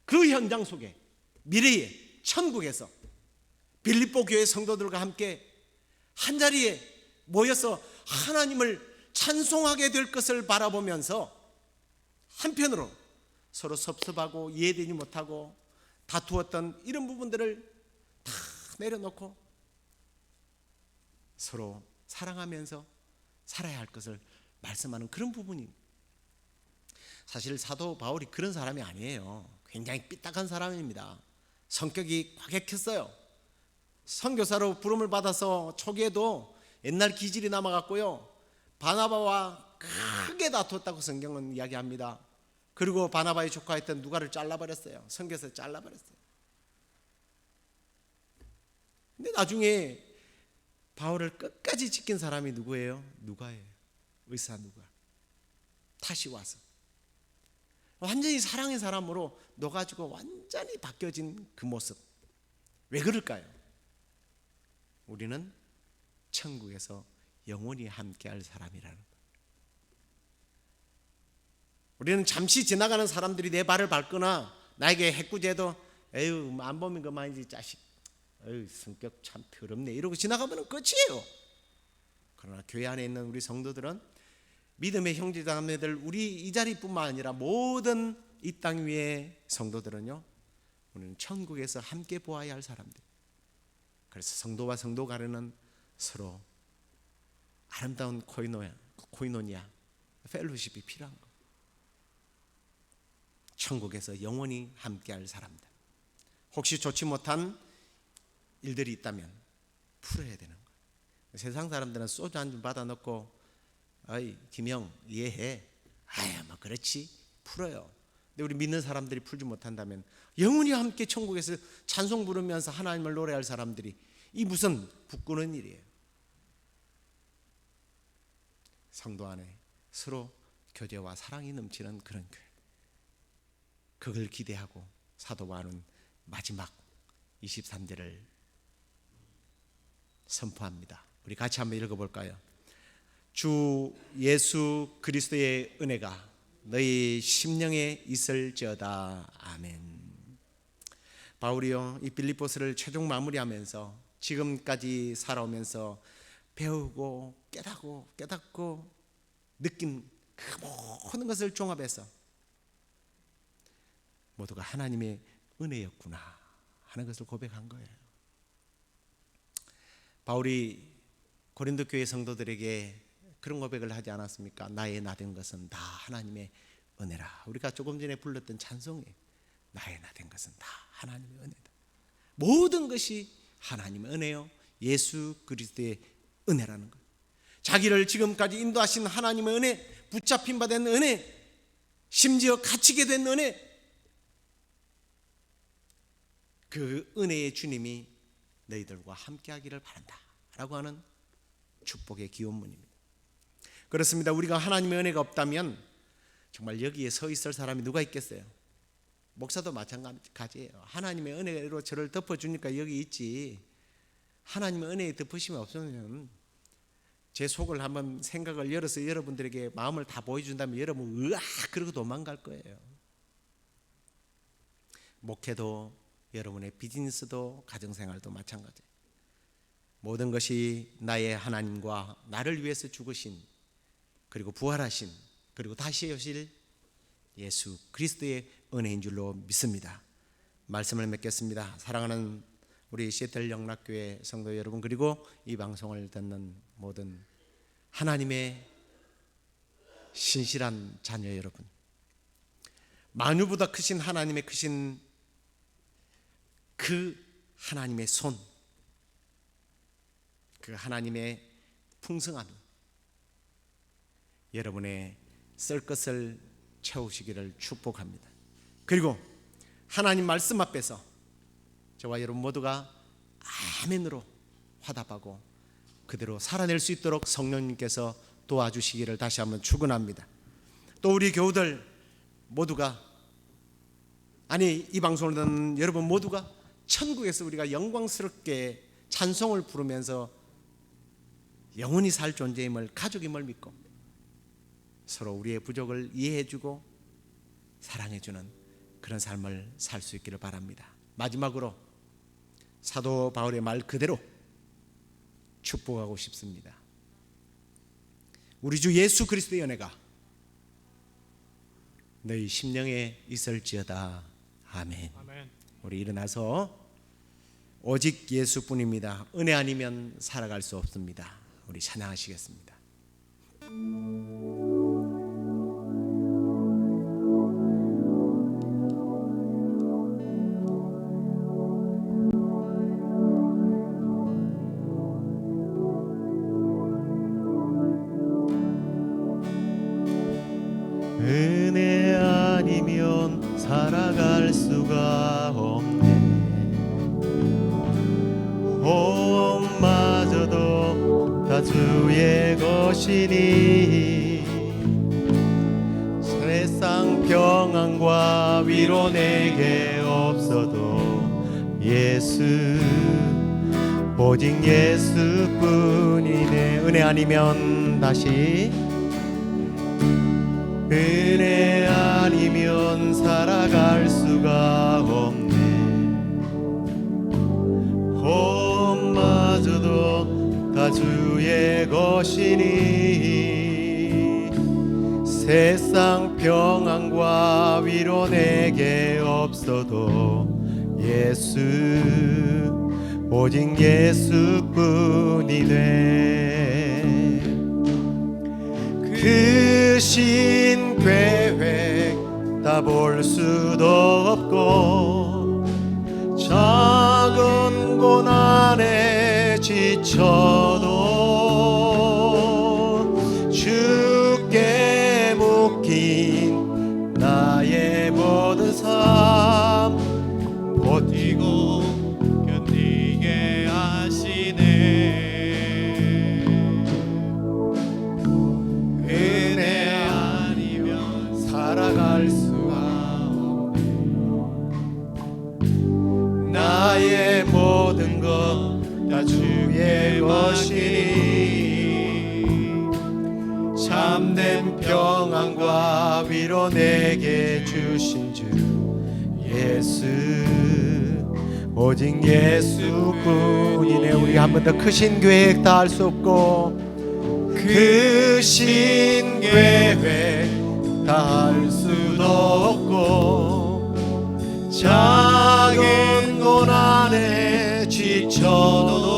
그 현장 속에 미래의 천국에서 빌립보 교회 성도들과 함께 한자리에 모여서 하나님을 찬송하게 될 것을 바라보면서 한편으로 서로 섭섭하고 이해되지 못하고 다투었던 이런 부분들을 다 내려놓고 서로 사랑하면서 살아야 할 것을 말씀하는 그런 부분입니다. 사실 사도 바울이 그런 사람이 아니에요. 굉장히 삐딱한 사람입니다. 성격이 과격했어요. 선교사로 부름을 받아서 초기에도 옛날 기질이 남아갔고요, 바나바와 크게 다투었다고 성경은 이야기합니다. 그리고 바나바의 조카였던 누가를 잘라버렸어요. 선교사를 잘라버렸어요. 근데 나중에 바울을 끝까지 지킨 사람이 누구예요? 누가예요. 의사 누가. 다시 와서 완전히 사랑의 사람으로 녹아지고 완전히 바뀌어진 그 모습. 왜 그럴까요? 우리는 천국에서 영원히 함께할 사람이라는 것. 우리는 잠시 지나가는 사람들이 내 발을 밟거나 나에게 해꾸제도 에휴 안 보면 그만이지 자식, 에휴 성격 참 더럽네 이러고 지나가면 끝이에요. 그러나 교회 안에 있는 우리 성도들은 믿음의 형제자매들, 우리 이 자리뿐만 아니라 모든 이 땅 위의 성도들은요, 우리는 천국에서 함께 보아야 할 사람들. 그래서 성도와 성도 간에는 서로 아름다운 코이노니아 펠로십이 필요한 거. 천국에서 영원히 함께할 사람들. 혹시 좋지 못한 일들이 있다면 풀어야 되는 거예요. 세상 사람들은 소주 한 잔 받아 넣고 어이 김형 이해해, 아야 뭐 그렇지, 풀어요. 근데 우리 믿는 사람들이 풀지 못한다면 영원히 함께 천국에서 찬송 부르면서 하나님을 노래할 사람들이 이 무슨 부끄러운 일이에요. 성도 안에 서로 교제와 사랑이 넘치는 그런 교회, 그걸 기대하고 사도 바울은 마지막 23절을 선포합니다. 우리 같이 한번 읽어볼까요? 주 예수 그리스도의 은혜가 너희 심령에 있을지어다. 아멘. 바울이요, 이 빌립보서를 최종 마무리하면서 지금까지 살아오면서 배우고 깨닫고 느낀 그 모든 것을 종합해서 모두가 하나님의 은혜였구나 하는 것을 고백한 거예요. 바울이 고린도 교회 성도들에게 그런 고백을 하지 않았습니까? 나의 나 된 것은 다 하나님의 은혜라. 우리가 조금 전에 불렀던 찬송이에요. 나의 나 된 것은 다 하나님의 은혜다. 모든 것이 하나님의 은혜요, 예수 그리스도의 은혜라는 것. 자기를 지금까지 인도하신 하나님의 은혜, 붙잡힌 바 된 은혜, 심지어 갇히게 된 은혜, 그 은혜의 주님이 너희들과 함께하기를 바란다 라고 하는 축복의 기원문입니다. 그렇습니다. 우리가 하나님의 은혜가 없다면 정말 여기에 서 있을 사람이 누가 있겠어요? 목사도 마찬가지예요. 하나님의 은혜로 저를 덮어주니까 여기 있지, 하나님의 은혜에 덮으심이 없으면 제 속을 한번 생각을 열어서 여러분들에게 마음을 다 보여준다면 여러분 으악 그러고 도망갈 거예요. 목회도 여러분의 비즈니스도 가정생활도 마찬가지예요. 모든 것이 나의 하나님과 나를 위해서 죽으신 그리고 부활하신 그리고 다시 오실 예수 그리스도의 은혜인 줄로 믿습니다. 말씀을 맺겠습니다. 사랑하는 우리 시애틀 영락교회 성도 여러분, 그리고 이 방송을 듣는 모든 하나님의 신실한 자녀 여러분, 만유보다 크신 하나님의 크신 그 하나님의 손, 그 하나님의 풍성함이 여러분의 쓸 것을 채우시기를 축복합니다. 그리고 하나님 말씀 앞에서 저와 여러분 모두가 아멘으로 화답하고 그대로 살아낼 수 있도록 성령님께서 도와주시기를 다시 한번 축원합니다. 또 우리 교우들 모두가, 아니 이 방송을 듣는 여러분 모두가 천국에서 우리가 영광스럽게 찬송을 부르면서 영원히 살 존재임을, 가족임을 믿고 서로 우리의 부족을 이해해주고 사랑해주는 그런 삶을 살 수 있기를 바랍니다. 마지막으로 사도 바울의 말 그대로 축복하고 싶습니다. 우리 주 예수 그리스도의 은혜가 너희 심령에 있을지어다. 아멘. 우리 일어나서 오직 예수뿐입니다. 은혜 아니면 살아갈 수 없습니다. 우리 찬양하시겠습니다. 은혜 아니면 살아갈 수가 없네. 호흡마저도 다 주의 것이니 세상 평안과 위로 내게 없어도 예수, 오직 예수뿐이네. 은혜 아니면 다시, 은혜 아니면 살아갈 수가 없네. 혼마저도 다 주의 것이니 세상 평안과 위로 내게 없어도 예수, 오직 예수뿐이네. 그 신 계획 다 볼 수도 없고 작은 고난에 지쳐도 주께 묶인 나의 모든 삶 버티고 견디게 하시네. 은혜 아니면 살아갈 수가 없네. 나의 모든 것 다 주의 것이니 참된 평안과 위로 내게 주신 주 예수, 오직 예수뿐이네. 우리 한 번 더 크신 계획 다 할 수 없고 크신 계획 다 할 수도 없고 작은 고난에 지쳐도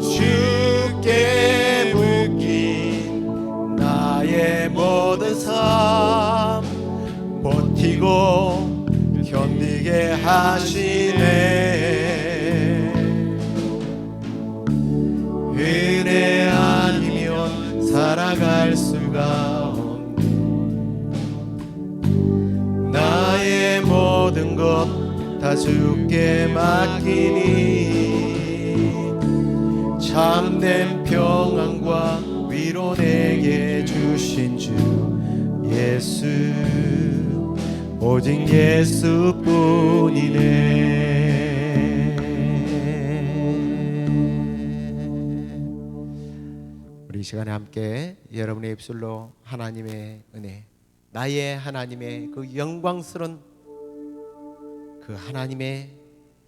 주께 묶인 나의 모든 삶 버티고 견디게 하시네. 은혜 아니면 살아갈 수가 없네. 나의 모든 것 다 주께 맡기니 참된 평안과 위로 내게 주신 주 예수, 오직 예수뿐이네. 우리 이 시간에 함께 여러분의 입술로 하나님의 은혜, 나의 하나님의 그 영광스러운 그 하나님의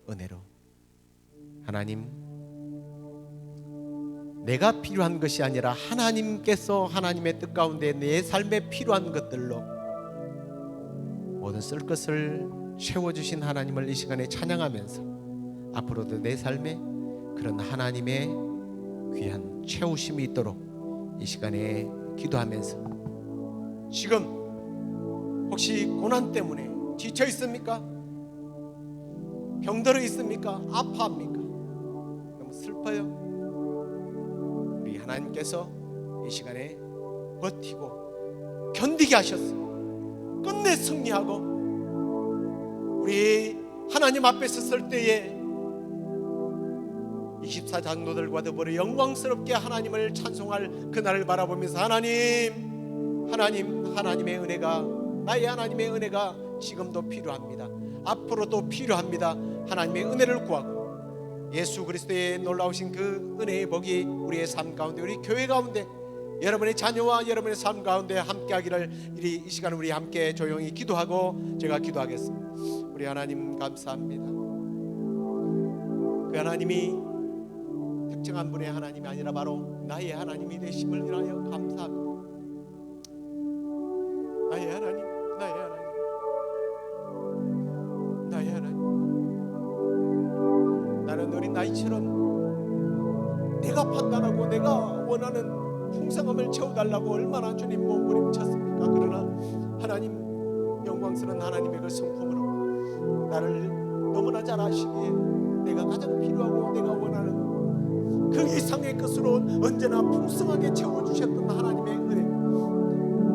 은혜로, 하나님 내가 필요한 것이 아니라 하나님께서 하나님의 뜻 가운데 내 삶에 필요한 것들로 모든 쓸 것을 채워주신 하나님을 이 시간에 찬양하면서 앞으로도 내 삶에 그런 하나님의 귀한 채우심이 있도록 이 시간에 기도하면서, 지금 혹시 고난 때문에 지쳐 있습니까? 병들어 있습니까? 아파합니까? 너무 슬퍼요. 우리 하나님께서 이 시간에 버티고 견디게 하셨어요. 끝내 승리하고 우리 하나님 앞에 섰을 때에 24장로들과 더불어 영광스럽게 하나님을 찬송할 그날을 바라보면서 하나님의 은혜가, 나의 하나님의 은혜가 지금도 필요합니다. 앞으로도 필요합니다. 하나님의 은혜를 구하고 예수 그리스도의 놀라우신 그 은혜의 복이 우리의 삶 가운데, 우리 교회 가운데, 여러분의 자녀와 여러분의 삶 가운데 함께하기를 이 시간 우리 함께 조용히 기도하고 제가 기도하겠습니다. 우리 하나님 감사합니다. 그 하나님이 특정한 분의 하나님이 아니라 바로 나의 하나님이 되심을 인하여 감사합니다. 나의 하나님, 나의 하나님, 나의 하나님. 나는 어린 나이처럼 내가 판단하고 내가 원하는 풍성함을 채워달라고 얼마나 주님 몸부림쳤습니까? 그러나 하나님, 영광스러운 하나님의 그 성품으로 나를 너무나 잘 아시기에 내가 가장 필요하고 내가 원하는 그 이상의 것으로 언제나 풍성하게 채워주셨던 하나님의 은혜,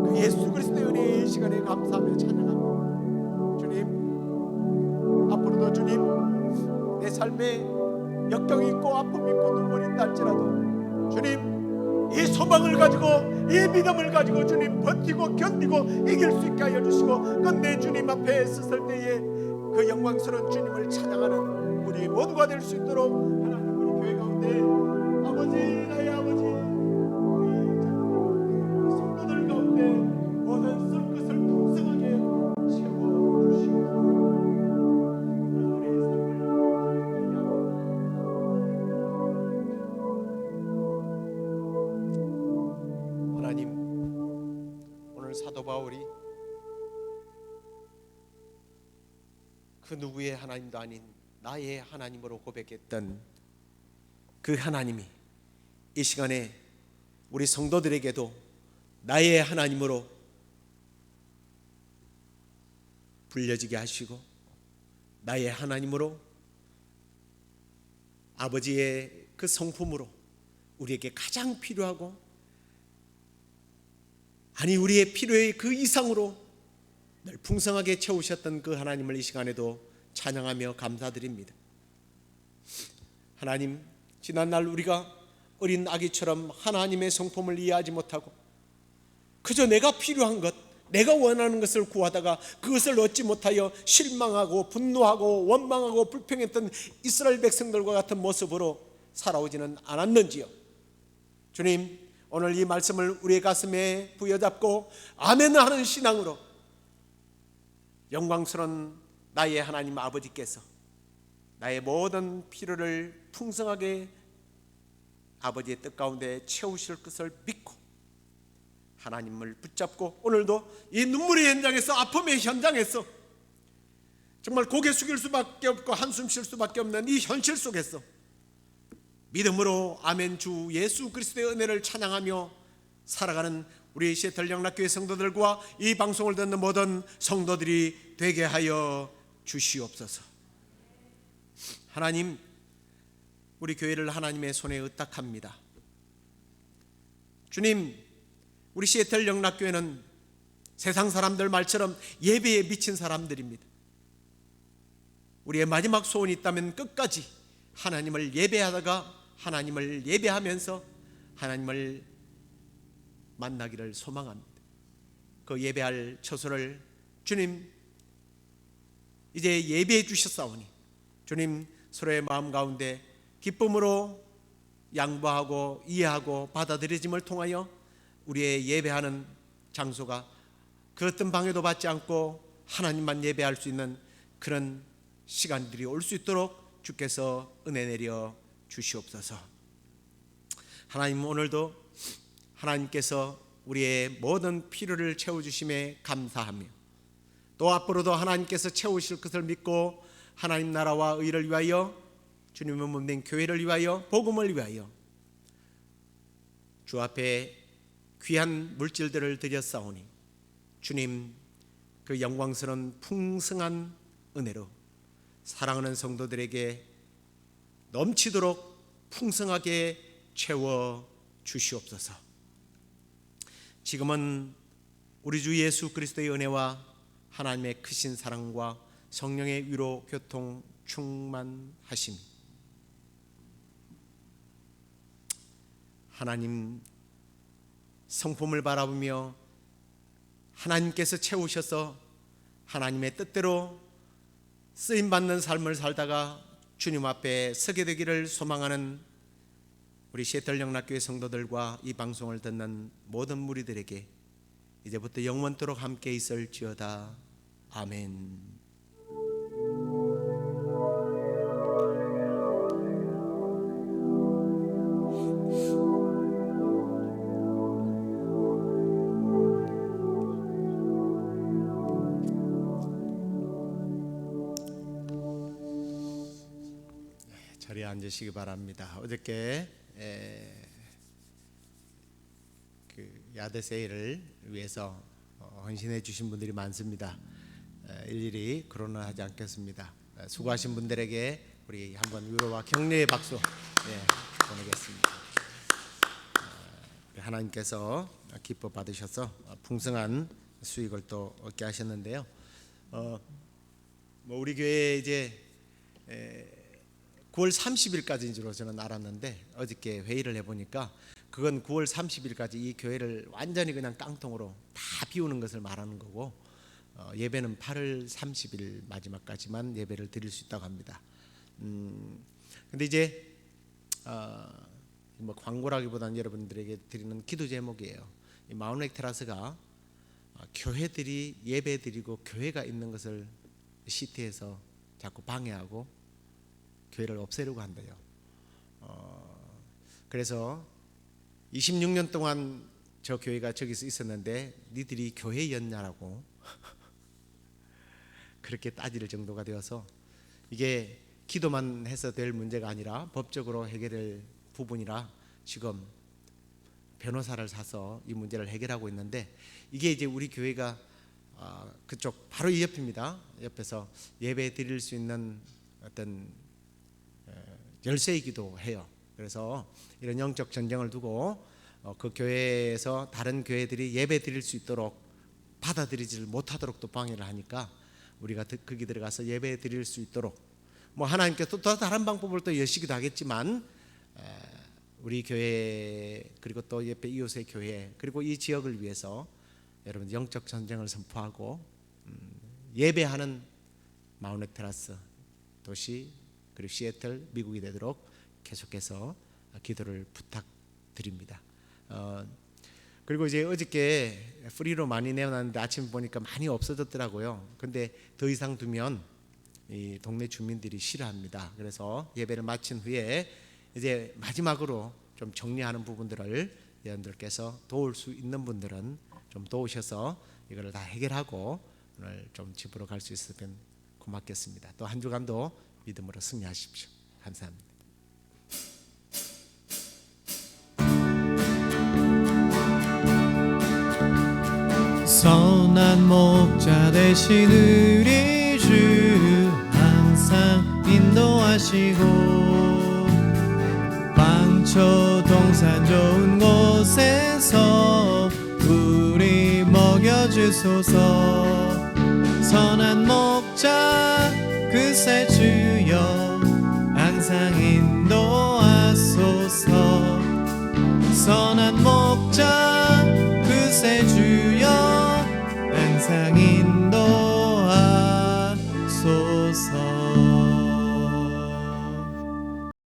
그 예수 그리스도의 은혜의 시간에 감사하며 찬양합니다. 주님, 앞으로도 주님, 내 삶에 역경이 있고 아픔이 있고 눈물이 날지라도 주님, 이 소망을 가지고 이 믿음을 가지고 주님 버티고 견디고 이길 수 있게 하여 주시고, 끝내 주님 앞에 섰을 때에 그 영광스러운 주님을 찬양하는 우리 모두가 될 수 있도록 하나님, 우리 교회 가운데 아버지, 나의 아버지, 우리 성도들 가운데 모든 쓸 것을 풍성하게 채워주시고 우리의 삶을 하나님, 오늘 사도 바울이 그 누구의 하나님도 아닌 나의 하나님으로 고백했던 그 하나님이 이 시간에 우리 성도들에게도 나의 하나님으로 불려지게 하시고, 나의 하나님으로 아버지의 그 성품으로 우리에게 가장 필요하고, 아니 우리의 필요의 그 이상으로 늘 풍성하게 채우셨던 그 하나님을 이 시간에도 찬양하며 감사드립니다. 하나님, 지난날 우리가 어린 아기처럼 하나님의 성품을 이해하지 못하고 그저 내가 필요한 것, 내가 원하는 것을 구하다가 그것을 얻지 못하여 실망하고 분노하고 원망하고 불평했던 이스라엘 백성들과 같은 모습으로 살아오지는 않았는지요. 주님, 오늘 이 말씀을 우리의 가슴에 부여잡고 아멘 하는 신앙으로 영광스러운 나의 하나님 아버지께서 나의 모든 필요를 풍성하게 아버지의 뜻 가운데 채우실 것을 믿고 하나님을 붙잡고, 오늘도 이 눈물의 현장에서, 아픔의 현장에서 정말 고개 숙일 수밖에 없고 한숨 쉴 수밖에 없는 이 현실 속에서 믿음으로 아멘 주 예수 그리스도의 은혜를 찬양하며 살아가는 우리 시애틀 영락교회 성도들과 이 방송을 듣는 모든 성도들이 되게 하여 주시옵소서. 하나님, 우리 교회를 하나님의 손에 의탁합니다. 주님, 우리 시애틀 영락교회는 세상 사람들 말처럼 예배에 미친 사람들입니다. 우리의 마지막 소원이 있다면 끝까지 하나님을 예배하다가 하나님을 예배하면서 하나님을 만나기를 소망합니다. 그 예배할 처소를 주님 이제 예배해 주셨사오니 주님, 서로의 마음 가운데 기쁨으로 양보하고 이해하고 받아들여짐을 통하여 우리의 예배하는 장소가 그 어떤 방해도 받지 않고 하나님만 예배할 수 있는 그런 시간들이 올 수 있도록 주께서 은혜 내려 주시옵소서. 하나님, 오늘도 하나님께서 우리의 모든 필요를 채워주심에 감사하며 또 앞으로도 하나님께서 채우실 것을 믿고 하나님 나라와 의를 위하여, 주님의 몸된 교회를 위하여, 복음을 위하여 주 앞에 귀한 물질들을 드렸사오니 주님 그 영광스러운 풍성한 은혜로 사랑하는 성도들에게 넘치도록 풍성하게 채워 주시옵소서. 지금은 우리 주 예수 그리스도의 은혜와 하나님의 크신 사랑과 성령의 위로 교통 충만하심, 하나님 성품을 바라보며 하나님께서 채우셔서 하나님의 뜻대로 쓰임받는 삶을 살다가 주님 앞에 서게 되기를 소망하는 우리 시애틀 영락교회 성도들과 이 방송을 듣는 모든 무리들에게 이제부터 영원토록 함께 있을지어다. 아멘. 자리에 앉으시기 바랍니다. 어저께 그 야드 세일을 위해서 헌신해 주신 분들이 많습니다. 일일이 거론하지 않겠습니다. 수고하신 분들에게 우리 한번 위로와 격려의 박수 보내겠습니다. 하나님께서 기뻐 받으셔서 풍성한 수익을 또 얻게 하셨는데요. 우리 교회 이제 9월 30일까지인 줄로 저는 알았는데 어저께 회의를 해보니까 그건 9월 30일까지 이 교회를 완전히 그냥 깡통으로 다 비우는 것을 말하는 거고, 예배는 8월 30일 마지막까지만 예배를 드릴 수 있다고 합니다. 근데 이제 뭐 광고라기보다는 여러분들에게 드리는 기도 제목이에요. 이 마운렉 테라스가 교회들이 예배 드리고 교회가 있는 것을 시티에서 자꾸 방해하고 교회를 없애려고 한대요. 그래서 26년 동안 저 교회가 저기서 있었는데 니들이 교회였냐라고 그렇게 따질 정도가 되어서 이게 기도만 해서 될 문제가 아니라 법적으로 해결될 부분이라 지금 변호사를 사서 이 문제를 해결하고 있는데, 이게 이제 우리 교회가 그쪽 바로 이 옆입니다. 옆에서 예배 드릴 수 있는 어떤 열쇠이기도 해요. 그래서 이런 영적 전쟁을 두고 그 교회에서 다른 교회들이 예배 드릴 수 있도록 받아들이지를 못하도록 또 방해를 하니까 우리가 거기 들어가서 예배 드릴 수 있도록, 뭐 하나님께서 또 다른 방법을 또 여시기도 하겠지만 우리 교회 그리고 또 옆에 이웃의 교회 그리고 이 지역을 위해서 여러분 영적 전쟁을 선포하고 예배하는 마운렉 테라스 도시 그리고 시애틀 미국이 되도록 계속해서 기도를 부탁드립니다. 그리고 이제 어저께 프리로 많이 내어놨는데 아침 보니까 많이 없어졌더라고요. 근데 더 이상 두면 이 동네 주민들이 싫어합니다. 그래서 예배를 마친 후에 이제 마지막으로 좀 정리하는 부분들을 여러분들께서 도울 수 있는 분들은 좀 도우셔서 이거를 다 해결하고 오늘 좀 집으로 갈 수 있으면 고맙겠습니다. 또 한 주간도 믿음으로 승리하십시오. 감사합니다. 선한 목자 되신 우리 주 항상 인도하시고 방초 동산 좋은 곳에서 우리 먹여주소서. 선한 목자 그새 주여 항상 인도하소서. 선한 목자 그새 주여 항상 인도하소서.